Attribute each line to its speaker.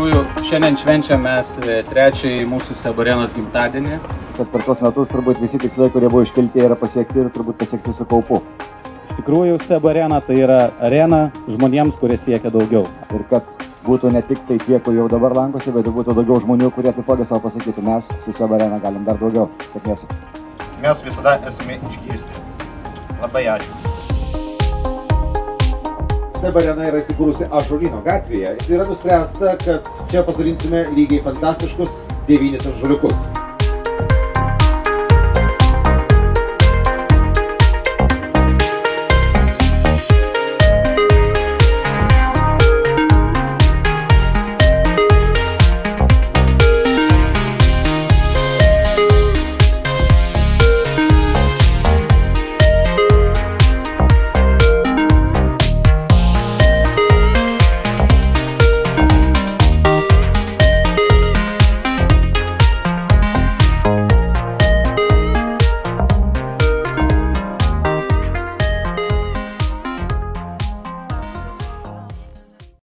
Speaker 1: tikrųjų, šiandien švenčiam mes trečiąjį mūsų Seb Arenos gimtadienį.
Speaker 2: Kad per tos metus turbūt visi tikslai, kurie buvo iškelti, yra pasiekti ir turbūt pasiekti su kaupu.
Speaker 3: Iš tikrųjų, Seb Arena tai yra arena žmonėms, kurie siekia daugiau.
Speaker 2: Ir kad būtų ne tik tai tie, kurie jau dabar lankosi, bet būtų daugiau žmonių, kurie taipogi savo pasakytų, mes su Seb Arena galim dar daugiau. Sėkmės.
Speaker 4: Mes visada esame išgirsti. Labai ačiū.
Speaker 5: Seb Arena yra įsikūrusi Ąžuolyno gatvėje. Yra nuspręsta, kad čia pasodinsime lygiai fantastiškus 9 ąžuoliukus.